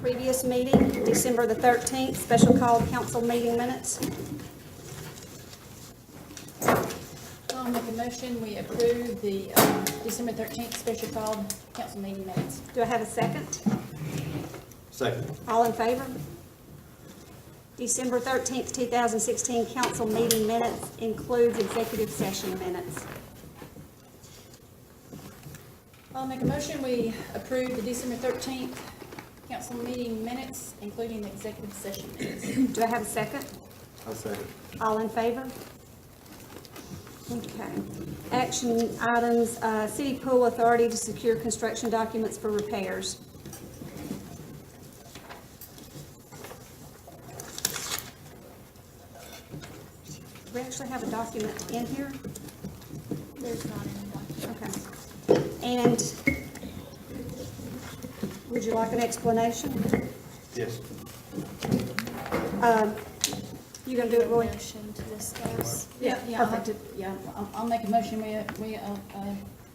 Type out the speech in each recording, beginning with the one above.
previous meeting, December the 13th, special call council meeting minutes. I'll make a motion, we approve the December 13th special called council meeting minutes. Do I have a second? Second. All in favor? December 13th, 2016 council meeting minutes includes executive session minutes. I'll make a motion, we approve the December 13th council meeting minutes, including the executive session minutes. Do I have a second? I'll second. All in favor? Okay. Action items, City Pool Authority to secure construction documents for repairs. Do we actually have a document in here? There's not any document. Okay. And would you like an explanation? Yes. You gonna do it, Roy? Motion to discuss. Yeah, Perfect. I'll make a motion, we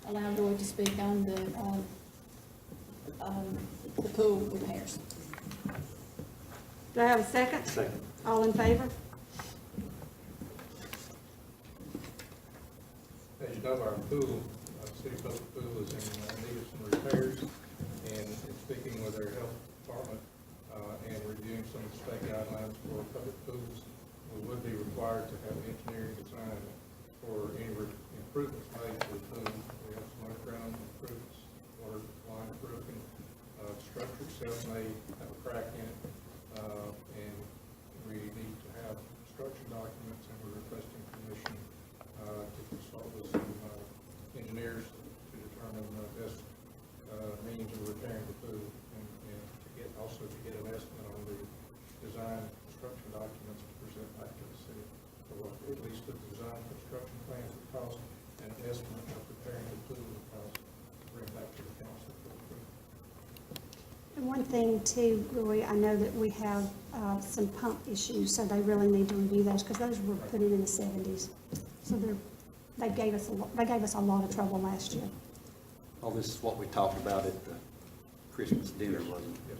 allow Roy to speak on the pool repairs. Do I have a second? Second. All in favor? As you know, our pool, city public pool is in need of some repairs, and in speaking with our health department, and reviewing some of the state guidelines for public pools, we would be required to have engineering design for any improvements made to the pool. We have some underground improvements, water line broken, the structure itself may have a crack in it, and we need to have construction documents, and we're requesting permission to consult with some engineers to determine the best means of repairing the pool, and to get an estimate on the design and construction documents to present back to the city, for what at least the design construction plans would cost, and an estimate of repairing the pool would cost, to bring back to the council for approval. And one thing too, Roy, I know that we have some pump issues, so they really need to review those, because those were put in the 70s. So they gave us a lot of trouble last year. Oh, this is what we talked about at the Christmas dinner, wasn't it? Yes.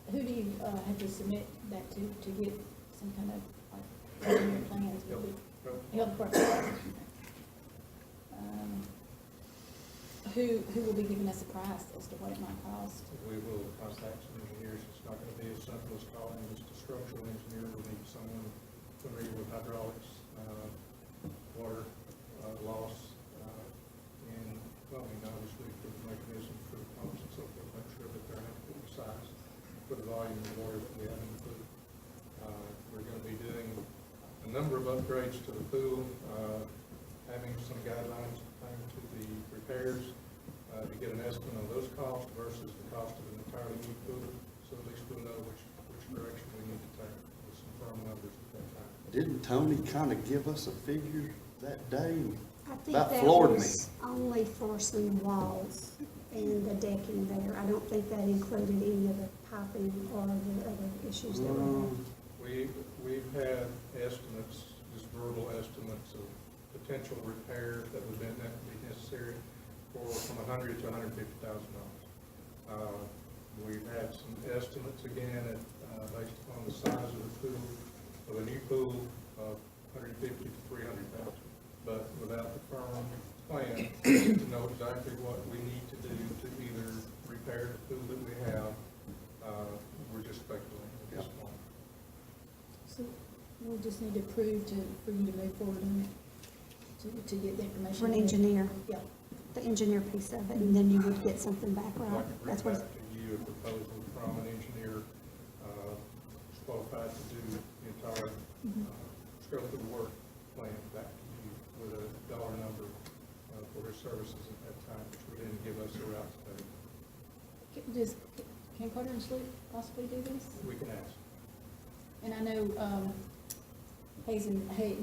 Who do you have to submit that to get some kind of like engineer plans? Health department. Who will be giving us a price as to what it might cost? We will contact some engineers. It's not going to be as simple as calling just a structural engineer. We need someone familiar with hydraulics, water loss, and plumbing, obviously, for the mechanism for the pumps and so forth, make sure that they're adequately sized for the volume of water that we have in the pool. We're going to be doing a number of upgrades to the pool, having some guidelines pertaining to the repairs, to get an estimate on those costs versus the cost of an entirely new pool, so at least we'll know which direction we need to take with some firm numbers at that time. Didn't Tony kind of give us a figure that day? I think About that floored me. was only for some walls and the decking there. I don't think that included any of the piping or the other issues that were there. We've had estimates, just verbal estimates of potential repairs that would be necessary for from $100,000 to $150,000. We've had some estimates again based upon the size of the pool, of a new pool of $150,000 to $300,000. But without the firm plan to know exactly what we need to do to either repair the pool that we have, we're just speculating at this point. So we'll just need to approve for you to move forward on it, to get the information. For an engineer, Yeah. the engineer piece of it, and then you would get something back, I'd right? like to bring That's back what. to you a proposal from an engineer who's qualified to do the entire scope of the work plan back to you with a dollar number for his services at that time, which would then give us a route today. Can Carter and Sloop possibly do this? We can ask. And I know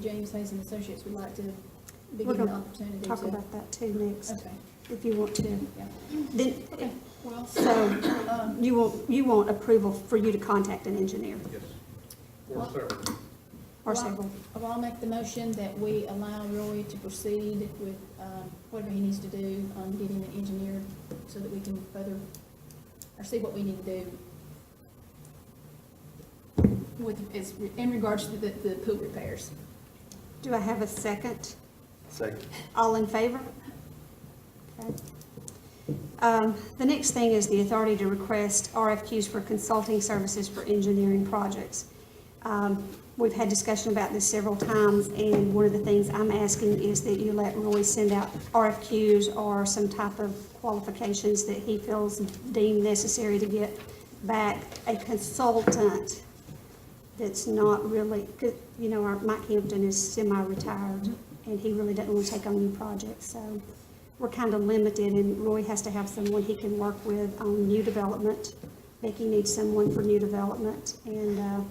James Hayes and Associates would like to be We're given the gonna opportunity to. talk about that too next, Okay, if you want to. yeah. Then, Okay, well, so you want approval for you to contact an engineer Yes. Or several. or well, several? well, I'll make the motion that we allow Roy to proceed with whatever he needs to do on getting an engineer so that we can further or see what we need to do with, in regards to the pool repairs. Do I have a second? Second. All in favor? Okay. The next thing is the authority to request RFQs for consulting services for engineering projects. We've had discussion about this several times, and one of the things I'm asking is that you let Roy send out RFQs or some type of qualifications that he feels deemed necessary to get back a consultant that's not really, 'cause, you know, Mike Hampton is semi-retired, and he really doesn't want to take on new projects, so we're kind of limited, and Roy has to have someone he can work with on new development. Becky needs someone for new development, and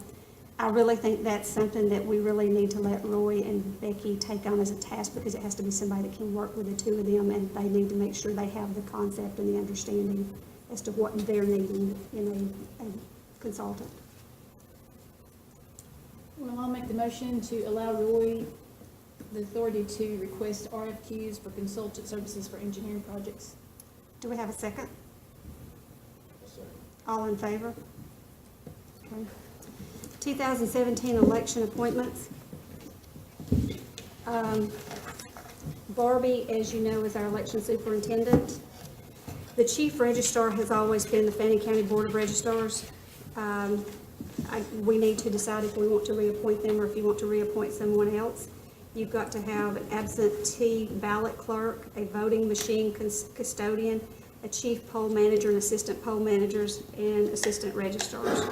I really think that's something that we really need to let Roy and Becky take on as a task, because it has to be somebody that can work with the two of them, and they need to make sure they have the concept and the understanding as to what they're needing in a consultant. Well, I'll make the motion to allow Roy the authority to request RFQs for consultant services for engineering projects. Do we have a second? All in favor? Okay. 2017 election appointments. Barbie, as you know, is our election superintendent. The chief registrar has always been the Fannin County Board of Registrars. We need to decide if we want to reappoint them or if you want to reappoint someone else. You've got to have an absentee ballot clerk, a voting machine custodian, a chief poll manager and assistant poll managers, and assistant registrars.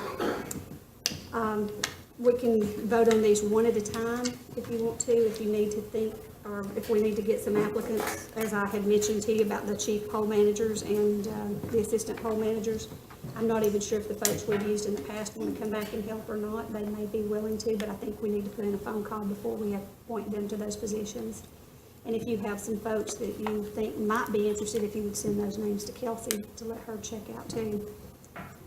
We can vote on these one at a time if you want to, if you need to think, or if we need to get some applicants, as I had mentioned to you about the chief poll managers and the assistant poll managers. I'm not even sure if the folks we've used in the past want to come back and help or not. They may be willing to, but I think we need to put in a phone call before we appoint them to those positions. And if you have some folks that you think might be interested, if you would send those names to Kelsey to let her check out too.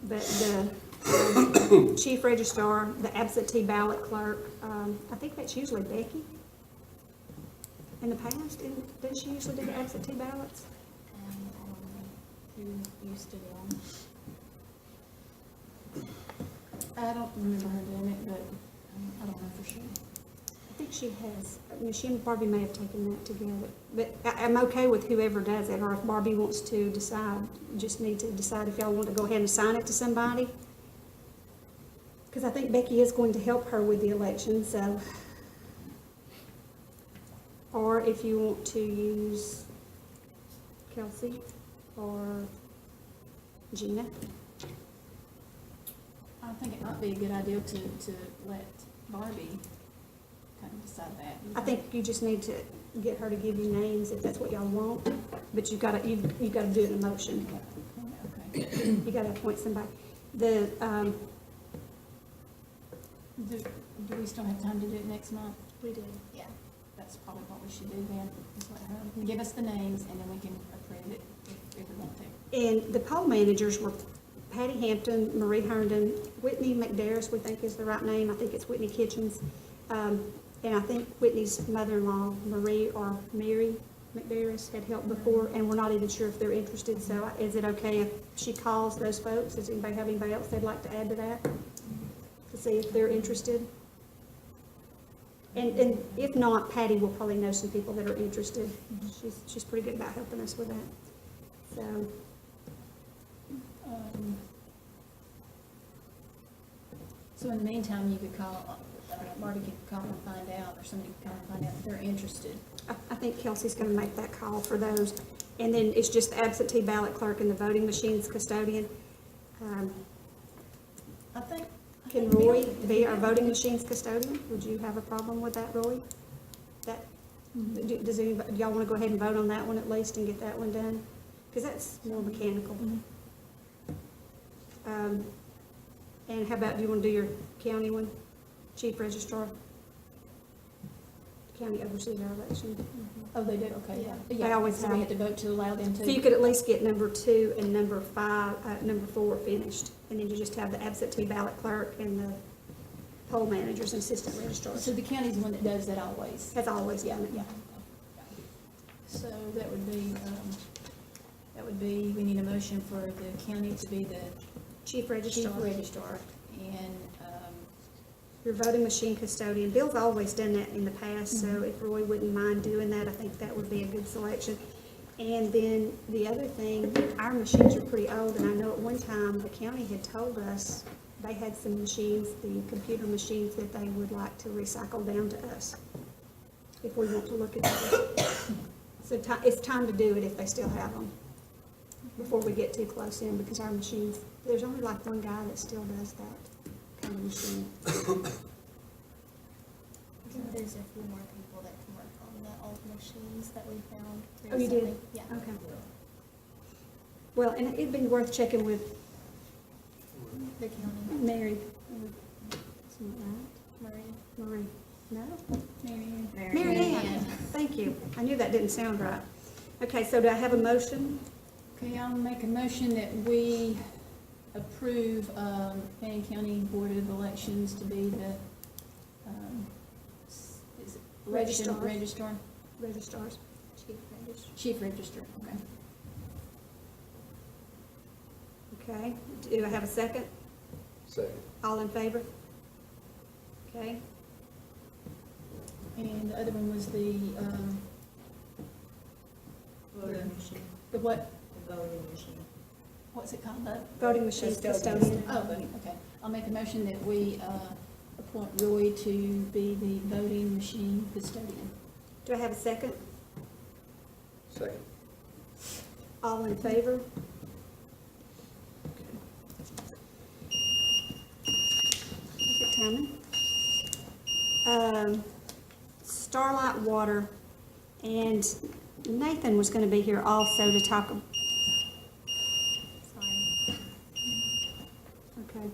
But the chief registrar, the absentee ballot clerk, I think that's usually Becky. In the past, didn't she usually do the absentee ballots? I don't know who used to do them. I don't remember her doing it, but I don't know for sure. I think she has. I mean, she and Barbie may have taken that together. But I'm okay with whoever does it, or if Barbie wants to decide, you just need to decide if y'all want to go ahead and assign it to somebody. Because I think Becky is going to help her with the election, so. Or if you want to use Kelsey or Gina. I think it might be a good idea to let Barbie kind of decide that. I think you just need to get her to give you names if that's what y'all want, but you gotta do it in a motion. Okay. You gotta appoint somebody. The, Do we still have time to do it next month? we do. Yeah. That's probably what we should do then, is let her give us the names, and then we can approve it if we want to. And the poll managers were Patty Hampton, Marie Herndon, Whitney McDarris, we think is the right name. I think it's Whitney Kitchens. And I think Whitney's mother-in-law, Marie or Mary McDarris, had helped before, and we're not even sure if they're interested. So is it okay if she calls those folks? Does anybody have anybody else they'd like to add to that? To see if they're interested? And if not, Patty will probably know some people that are interested. She's pretty good about helping us with that. So, So in the meantime, you could call, Barbie could call and find out, or somebody could call and find out if they're interested. I think Kelsey's gonna make that call for those. And then it's just the absentee ballot clerk and the voting machines custodian. I think. Can Roy be our voting machines custodian? Would you have a problem with that, Roy? Does anybody, do y'all wanna go ahead and vote on that one at least and get that one done? Cause that's more mechanical. And how about, do you wanna do your county one? Chief registrar? County oversees our election. Oh, they do, okay, yeah. They always So have. we had to vote to allow them to. So you could at least get number 2 and number 4 finished, and then you just have the absentee ballot clerk and the poll managers and assistant registrars. So the county's the one that does that always? Has always Yeah, done it. yeah. So that would be, That would be, we need a motion for the county to be the Chief chief registrar. registrar, and, Your voting machine custodian. Bill's always done that in the past, so if Roy wouldn't mind doing that, I think that would be a good selection. And then the other thing, our machines are pretty old, and I know at one time the county had told us they had some machines, the computer machines, that they would like to recycle down to us, if we want to look at those. So it's time to do it if they still have them, before we get too close in, because our machines, there's only like one guy that still does that kind of machine. I think there's a few more people that can work on the old machines that we found Oh, you recently. did? Yeah. Okay. Well, and it'd be worth checking with The county, Mary. Something Marie. like Marie. No? Mary Ann. Mary Ann. Thank you. I knew that didn't sound right. Okay, so do I have a motion? Okay, I'll make a motion that we approve, Fannin County Board of Elections to be the, is it Registrar. Registrar, Registrars. Chief Registrar. chief registrar, okay. Okay. Do I have a second? Second. All in favor? Okay. And the other one was the, Voting machine, the what, the voting machine. what's it called, the? Voting machines custodian. Oh, voting, okay. I'll make a motion that we, appoint Roy to be the voting machine custodian. Do I have a second? Second. All in favor? Perfect timing. Starlight Water, and Nathan was gonna be here also to talk. Sorry. Okay.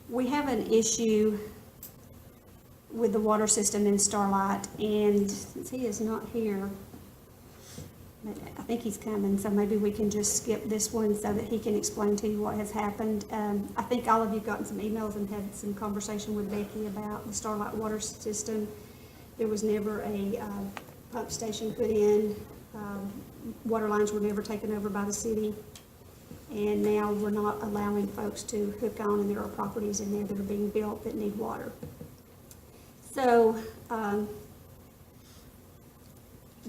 We have an issue with the water system in Starlight, and since he is not here, I think he's coming, so maybe we can just skip this one so that he can explain to you what has happened. I think all of you have gotten some emails and had some conversation with Becky about the Starlight water system. There was never a pump station put in. Water lines were never taken over by the city. And now we're not allowing folks to hook on, and there are properties in there that are being built that need water. So,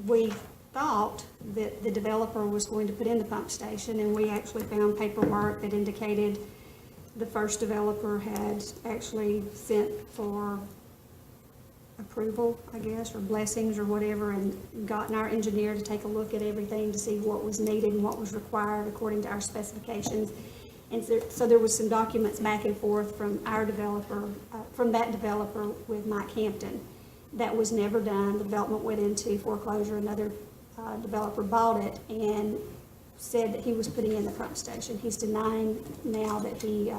we thought that the developer was going to put in the pump station, and we actually found paperwork that indicated the first developer had actually sent for approval, I guess, or blessings or whatever, and gotten our engineer to take a look at everything to see what was needed and what was required according to our specifications. And so there was some documents back and forth from our developer, from that developer with Mike Hampton. That was never done. The development went into foreclosure. Another developer bought it and said that he was putting in the pump station. He's denying now that he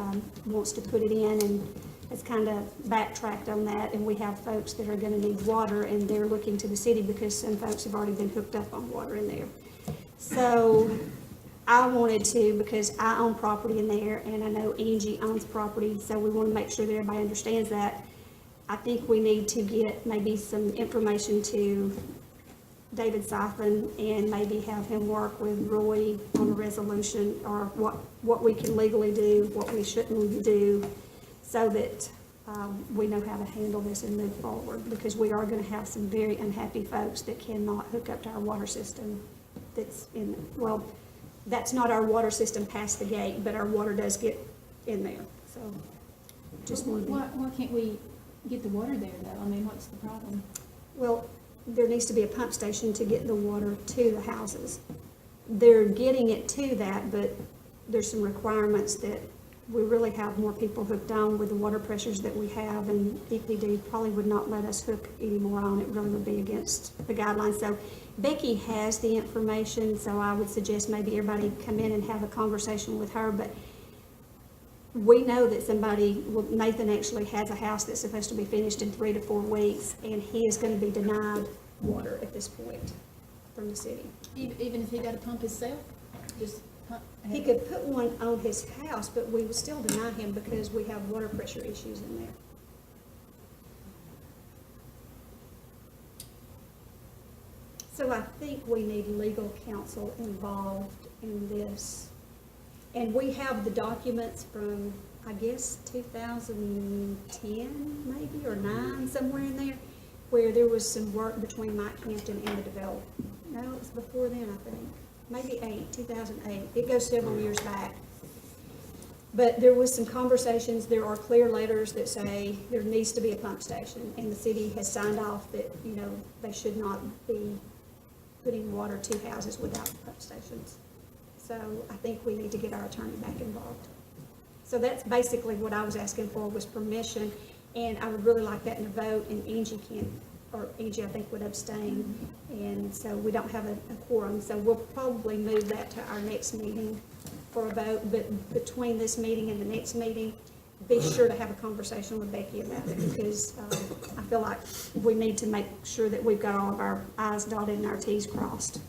wants to put it in, and has kind of backtracked on that. And we have folks that are going to need water, and they're looking to the city because some folks have already been hooked up on water in there. So I wanted to, because I own property in there, and I know Angie owns property, so we want to make sure that everybody understands that. I think we need to get maybe some information to David Siphon and maybe have him work with Roy on a resolution, or what we can legally do, what we shouldn't do, so that we know how to handle this and move forward, because we are going to have some very unhappy folks that cannot hook up to our water system that's in, well, that's not our water system past the gate, but our water does get in there, so just wanted to. Why can't we get the water there, though? I mean, what's the problem? Well, there needs to be a pump station to get the water to the houses. They're getting it to that, but there's some requirements that we really have more people hooked on with the water pressures that we have, and EPD probably would not let us hook any more on. It really would be against the guidelines. So Becky has the information, so I would suggest maybe everybody come in and have a conversation with her, but we know that somebody, well, Nathan actually has a house that's supposed to be finished in 3 to 4 weeks, and he is going to be denied water at this point from the city. Even if he got a pump himself, just pump? He could put one on his house, but we would still deny him because we have water pressure issues in there. So I think we need legal counsel involved in this. And we have the documents from, I guess, 2010 maybe, or 9, somewhere in there, where there was some work between Mike Hampton and the developer. No, it was before then, I think. Maybe 2008. It goes several years back. But there was some conversations, there are clear letters that say there needs to be a pump station, and the city has signed off that, you know, they should not be putting water to houses without pump stations. So I think we need to get our attorney back involved. So that's basically what I was asking for, was permission, and I would really like that in a vote, and Angie can, or Angie, I think, would abstain, and so we don't have a quorum, so we'll probably move that to our next meeting for a vote, but between this meeting and the next meeting, be sure to have a conversation with Becky about it, because I feel like we need to make sure that we've got all of our i's dotted and our t's crossed.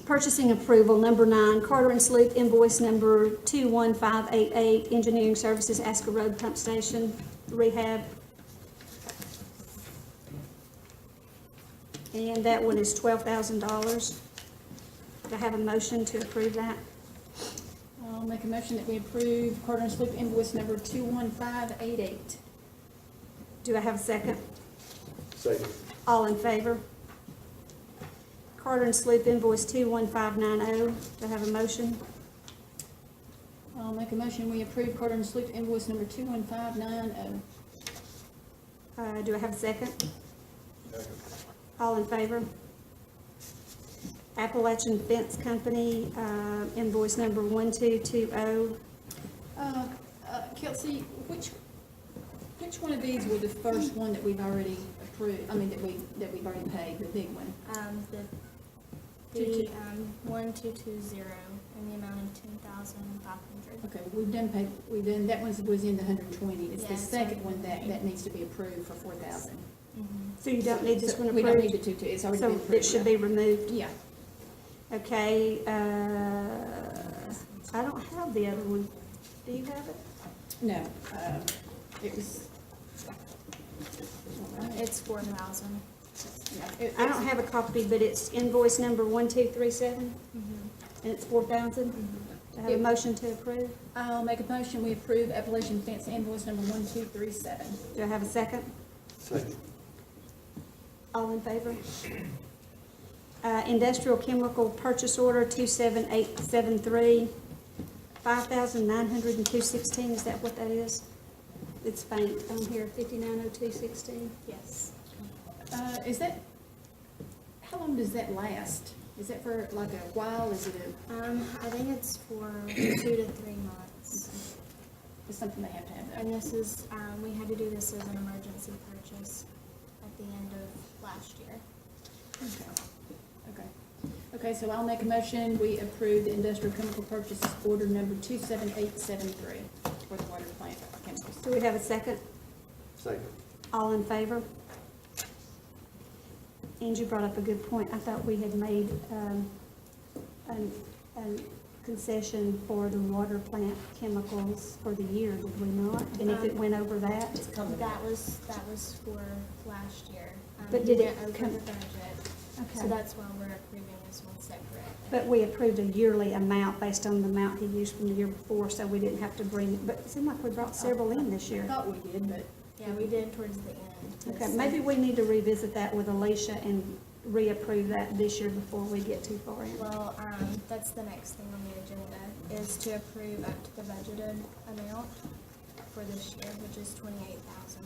Purchasing approval, number 9, Carter and Sloop invoice number 21588, engineering services, Asker Road Pump Station rehab. And that one is $12,000. Do I have a motion to approve that? I'll make a motion that we approve Carter and Sloop invoice number 21588. Do I have a second? Second. All in favor? Carter and Sloop invoice 21590. Do I have a motion? I'll make a motion we approve Carter and Sloop invoice number 21590. Do I have a second? All in favor? Appalachian Fence Company, invoice number 1220. Kelsey, which one of these were the first one that we've already approved, I mean, that we've already paid, the big one? The 1220 in the amount of 10,500. Okay, we've done, that one was in the 120. It's the Yeah, it's second one already that needs to be approved for 4,000. So you don't need this one We don't need approved? the 2, it's already So been approved. it should be removed? Yeah. Okay, I don't have the other one. Do you have it? No, it was. It's 4,000. I don't have a copy, but it's invoice number 1237, and it's 4,000. Do I have a motion to approve? I'll make a motion, we approve Appalachian Fence invoice number 1237. Do I have a second? Second. All in favor? Industrial chemical purchase order 27873, 5,902.16, is that what that is? It's faint on here, 5902.16. Yes. Is that, how long does that last? Is that for like a while, is it I think it's for 2 to 3 months. it's something they have to have And though? this is, we had to do this as an emergency purchase at the end of last year. Okay. Okay, so I'll make a motion, we approve the industrial chemical purchase order number 27873 for the water plant chemicals. Do we have a second? Second. All in favor? Angie brought up a good point. I thought we had made a concession for the water plant chemicals for the year, did we not? And if it went over that? That was for last year. But We did it went over come- the budget, so Okay. that's why we're approving this one separate. But we approved a yearly amount based on the amount he used from the year before, so we didn't have to bring, but it seemed like we brought several in this I year. thought we did, but Yeah, we did towards the end. Okay, maybe we need to revisit that with Alicia and reapprove that this year before we get too far in. Well, that's the next thing on the agenda, is to approve up to the budgeted amount for this year, which is 28,000.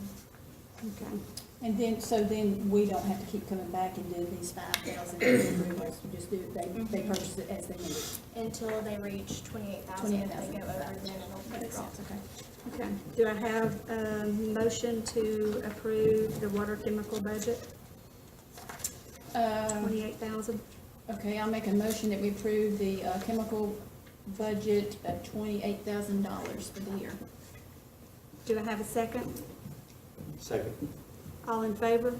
Okay. and then, so then we don't have to keep coming back and doing these 5,000 approvals, we just do, they purchase it as they need it. Until they reach 28,000, if they go over, then it'll That makes drop. sense, okay. Okay. Do I have a motion to approve the water chemical budget, 28,000? Okay, I'll make a motion that we approve the chemical budget of $28,000 for the year. Do I have a second? Second. All in favor?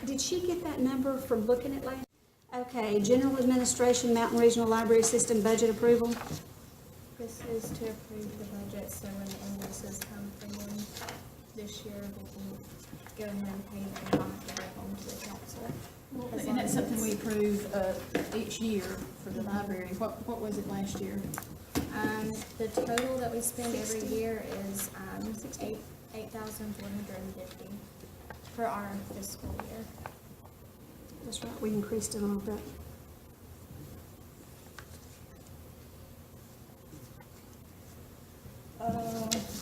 did she get that number from looking at last? Okay, general administration, Mountain Regional Library System budget approval. This is to approve the budget, so when the invoices come from them this year, we can go ahead and pay them, and not have to go home to the council. As And long that's as something we it's- approve, each year for the library. What was it last year? The total that we spend every year is, $8,450 for our fiscal year. That's right, we increased it a little bit.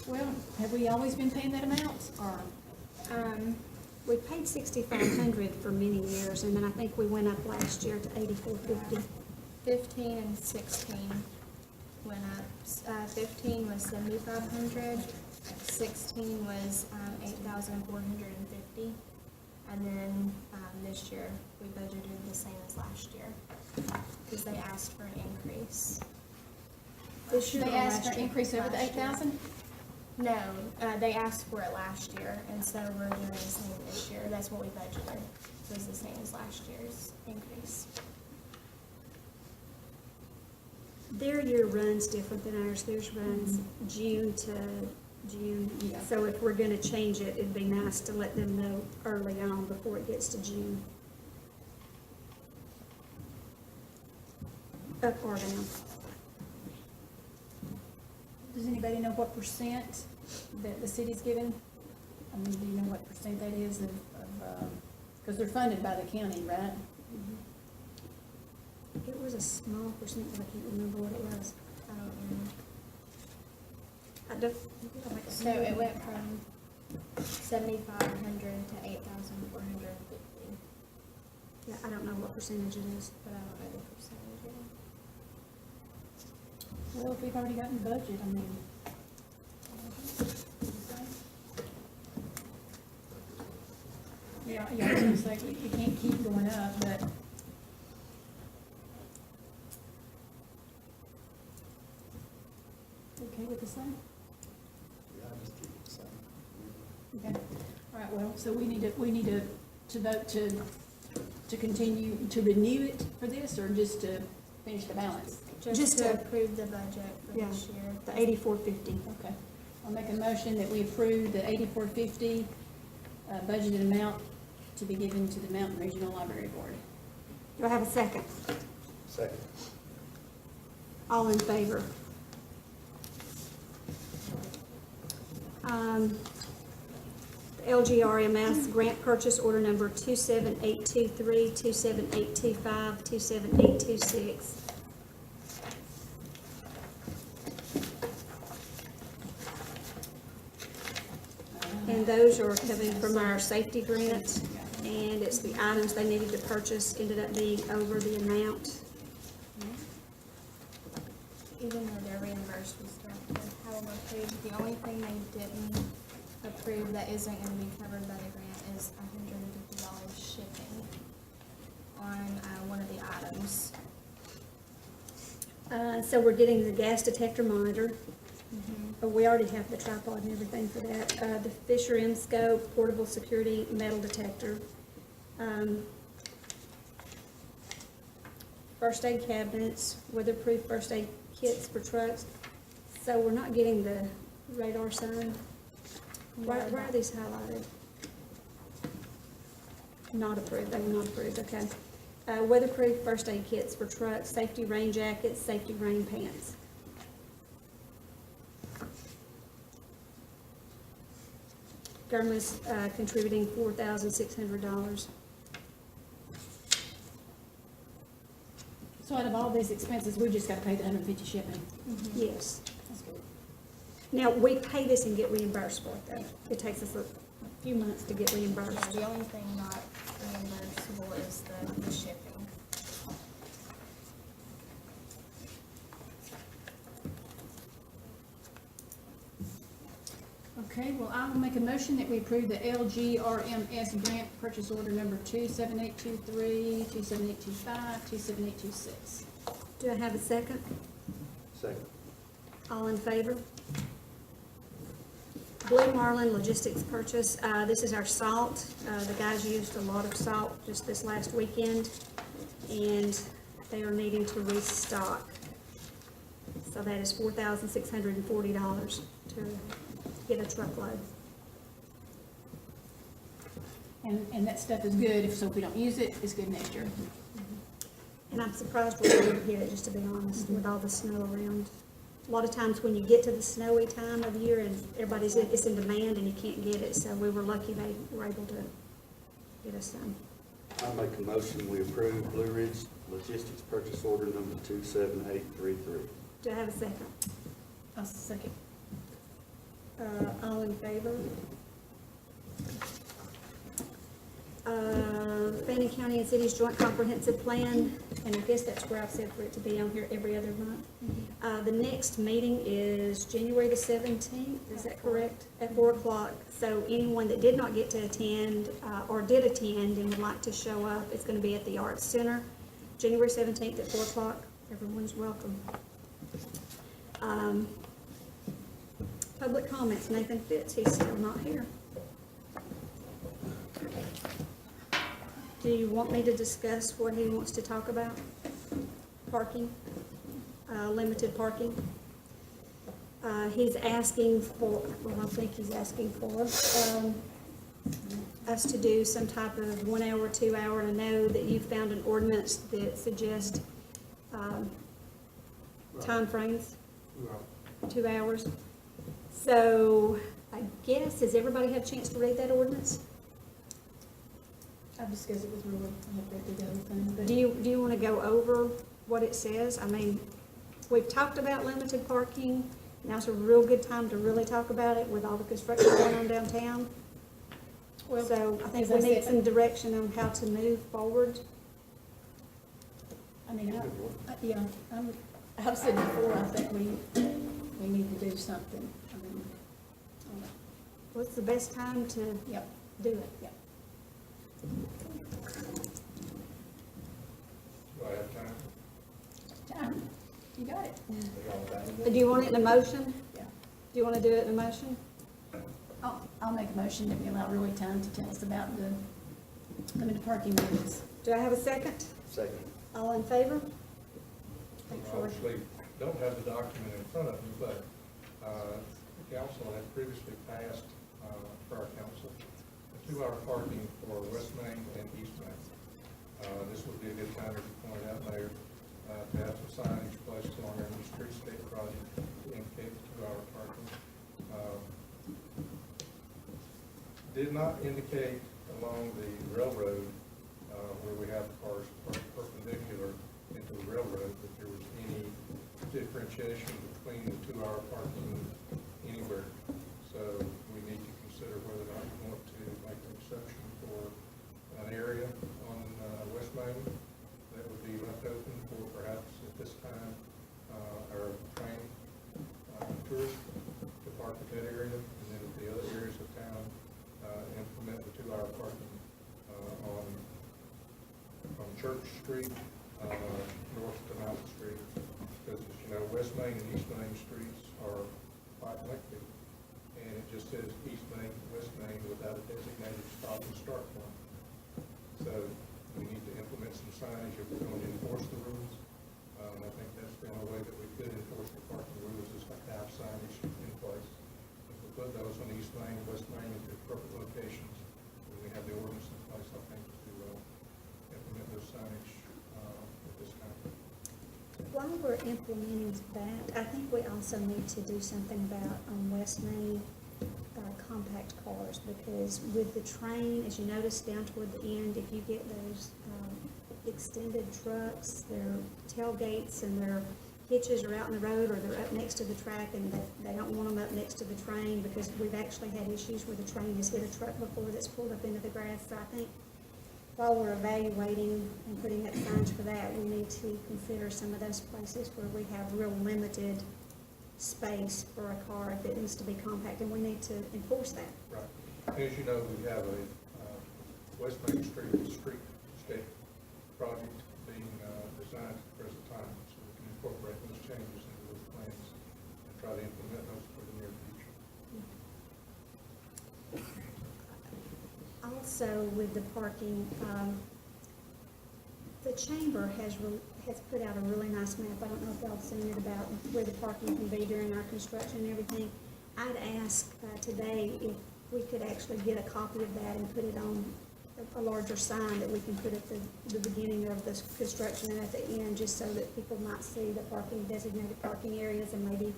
Well, have we always been paying that amount, or? We paid 6,500 for many years, and then I think we went up last year to 8,450. 15 and 16 went up. 15 was 7,500, 16 was 8,450, and then this year we budgeted the same as last year because they asked for an increase. This year They or asked last for an year? increase over the Last year. 8,000? No, they asked for it last year, and so we're doing the same this year. That's what we budgeted. It was the same as last year's increase. Their year runs different than ours. Theirs runs June to June. Yeah. So if we're gonna change it, it'd be nice to let them know early on before it gets to June. Up or down. Does anybody know what percent that the city's given? I mean, do you know what percent that is of, because they're funded by the county, right? It was a small percent, but I can't remember what it was. I don't know. I don't. So it went from 7,500 to 8,450, Yeah, I don't know what percentage it is. but I don't know the percentage. Well, if we've already gotten the budget, I mean. Yeah, I was gonna say, we can't keep going up, but. Okay with the same? Yeah, just keep it the same. Okay, all right, well, so we need to vote to continue, to renew it for this, or just to finish the balance? Just Just to to- approve the budget for Yeah. this year. The 8450. Okay, I'll make a motion that we approve the 8450 budgeted amount to be given to the Mountain Regional Library Board. Do I have a second? Second. All in favor? The LGRMS grant purchase order number 27823, 27825, 27826. And those are coming from our safety grant, and it's the items they needed to purchase ended up being over the amount. Even though they're reimbursed, we still have to have them approved. The only thing they didn't approve that isn't gonna be covered by the grant is $150 shipping on one of the items. So we're getting the gas detector monitor. We already have the tripod and everything for that. The Fisher M-Scope portable security metal detector. First aid cabinets, weatherproof first aid kits for trucks. So we're not getting the radar sign. Why are these highlighted? Not approved, they were not approved, okay. Weatherproof first aid kits for trucks, safety rain jackets, safety rain pants. Government's contributing $4,600. So out of all these expenses, we just gotta pay the 150 shipping. Yes. That's good. Now, we pay this and get reimbursed for it, though. It takes us a few months to get Yeah, reimbursed. the only thing not reimbursable is the shipping. Okay, well, I will make a motion that we approve the LGRMS grant purchase order number 27823, 27825, 27826. Do I have a second? Second. All in favor? Blue Marlin Logistics purchase, this is our salt. The guys used a lot of salt just this last weekend, and they are needing to restock. So that is $4,640 to get a truckload. And that stuff is good, so if we don't use it, it's good next year. And I'm surprised we didn't get it, just to be honest, with all the snow around. A lot of times when you get to the snowy time of year and everybody's, it's in demand and you can't get it, so we were lucky they were able to get us some. I make a motion, we approve Blue Ridge Logistics purchase order number 27833. Do I have a second? I'll second. All in favor? Fannin County and Cities Joint Comprehensive Plan, and I guess that's where I've said for it to be on here every other month. The next meeting is January the 17th, is that correct? At 4 o'clock. So anyone that did not get to attend, or did attend and would like to show up, it's gonna be at the Arts Center, January 17th at 4 o'clock. Everyone's welcome. Public comments, Nathan Fitz, he's still not here. Do you want me to discuss what he wants to talk about? Parking, limited parking. He's asking for, well, I think he's asking for, us to do some type of 1 hour, 2 hour, and I know that you found an ordinance that suggests, timeframes, 2 hours. So, I guess, has everybody had a chance to read that ordinance? I've discussed it with Ruben, I have read through the whole thing, but. Do you want to go over what it says? I mean, we've talked about limited parking. Now's a real good time to really talk about it with all the construction going on downtown. Well, So I think as we I need said- some direction on how to move forward. I mean, yeah, I've said before, I think we need to do something. I mean, What's the best time to yep, do it? yep. Do I have time? Time, you got it. Do you want it in a motion? Yeah. Do you want to do it in a motion? I'll make a motion that we allow Roy time to tell us about the limited parking ordinance. Do I have a second? Second. All in favor? Thanks, Roy. Obviously, don't have the document in front of me, but the council had previously passed, for our council, a 2-hour parking for West Main and East Main. This would be a good time, as you pointed out, Mayor, to have some signage placed along our new streetscape project to indicate the 2-hour parking. Did not indicate along the railroad, where we have cars parked perpendicular into the railroad, that there was any differentiation between the 2-hour parking anywhere. So we need to consider whether or not we want to make an exception for an area on West Main that would be left open for perhaps at this time, our train tourists to park at that area, and then at the other areas of town, implement the 2-hour parking on Church Street, north to Mountain Street. Because, as you know, West Main and East Main streets are quite lengthy, and it just says East Main, West Main without a designated stop and start point. So we need to implement some signage if we're going to enforce the rules. I think that's the only way that we could enforce the parking rules, is to have signage in place. If we put those on East Main, West Main at the appropriate locations, and we have the ordinance in place, I think, to implement those signage at this time. While we're implementing that, I think we also need to do something about on West Main, compact cars, because with the train, as you notice down toward the end, if you get those extended trucks, their tailgates and their hitches are out in the road, or they're up next to the track, and they don't want them up next to the train, because we've actually had issues where the train has hit a truck before that's pulled up into the grass. So I think while we're evaluating and putting up signs for that, we need to consider some of those places where we have real limited space for a car that needs to be compact, and we need to enforce that. Right. As you know, we have a West Main streetscape project being designed at the present time, so we can incorporate those changes into those plans and try to implement those for the near future. also with the parking, the chamber has put out a really nice map. I don't know if y'all have seen it about where the parking can be during our construction and everything. I'd ask today if we could actually get a copy of that and put it on a larger sign that we can put at the beginning of this construction and at the end, just so that people might see the designated parking areas and maybe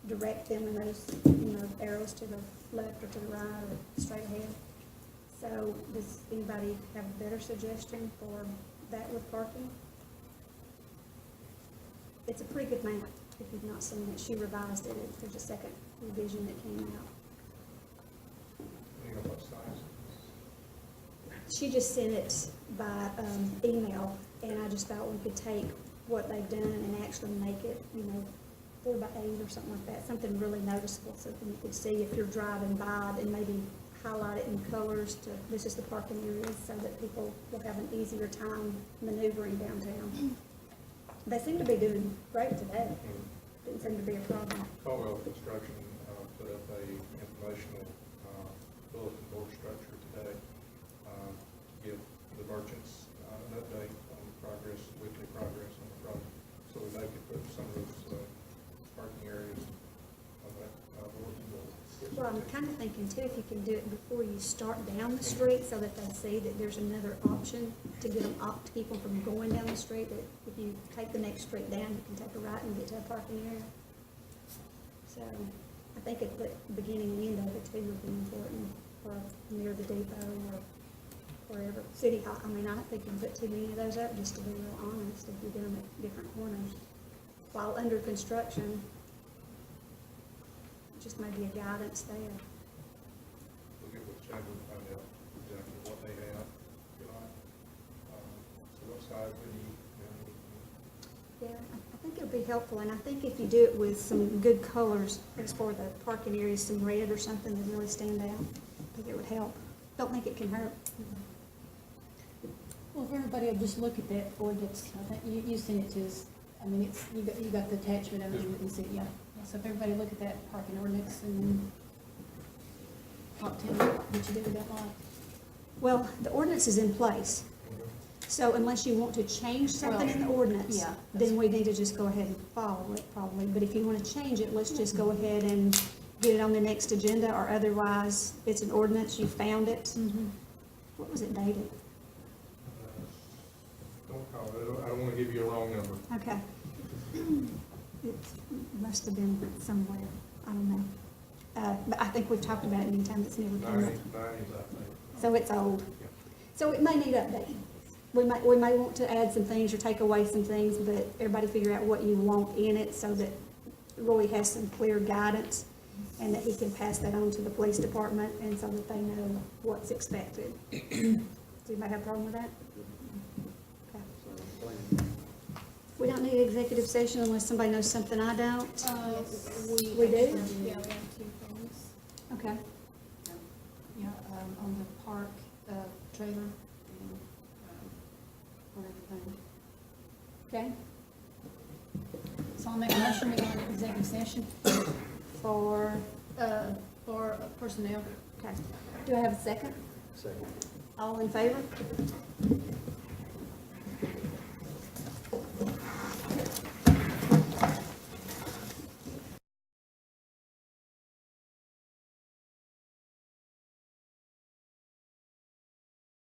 direct them in those, arrows to the left or to the right or straight ahead. So does anybody have a better suggestion for that with parking? It's a pretty good map, if you've not seen it. She revised it. There's a second revision that came out. You know what size? She just sent it by email, and I just thought we could take what they've done and actually make it, 4 by 8 or something like that, something really noticeable, something you could see if you're driving by, and maybe highlight it in colors to, this is the parking areas, so that people will have an easier time maneuvering downtown. They seem to be doing great today. Didn't seem to be a problem. Caldwell Construction put up a informational bulletin board structure today to give the merchants an update on the progress, weekly progress on the project. So we may could put some of those parking areas on that bulletin board. Well, I'm kind of thinking too, if you can do it before you start down the street, so that they see that there's another option to get them to keep them from going down the street, that if you take the next street down, you can take a right and get to a parking area. So I think at the beginning and end of it too would be important, or near the depot or wherever. City Hall, I mean, I don't think you can put too many of those up, just to be real honest, if you get them at different corners. While under construction, just maybe a guidance there. We'll get with Chamber and find out exactly what they have, if you like. So what size do you need? Yeah, I think it'll be helpful, and I think if you do it with some good colors, as for the parking areas, some red or something that really stand out, I think it would help. Don't think it can hurt. Well, if everybody will just look at that ordinance, I think you sent it to us, I mean, it's, you got the attachment of it, you can see, it, yeah. So if everybody look at that parking ordinance and talk to them, what you do with that lot. Well, the ordinance is in place, so unless you want to change something in the ordinance, yeah, then we need to just go ahead and follow it probably. But if you want to change it, let's just go ahead and get it on the next agenda, or otherwise, it's an ordinance, you found it. What was it dated? Don't call it, I don't want to give you a wrong number. Okay. It must have been somewhere, I don't know. But I think we've talked about it many times, it's never come up. 90s, I think. So it's old. Yeah. So it may need updating. We may want to add some things or take away some things, but everybody figure out what you want in it so that Roy has some clear guidance and that he can pass that on to the police department and so that they know what's expected. Does anybody have a problem with that? Okay. So, plan. We don't need executive session unless somebody knows something I don't. We do? Yeah, we have 2 things. Okay. Yeah, on the park, trailer and, for everything. Okay. So I'll make a motion to go into executive session For, for personnel. okay. Do I have a second? Second. All in favor?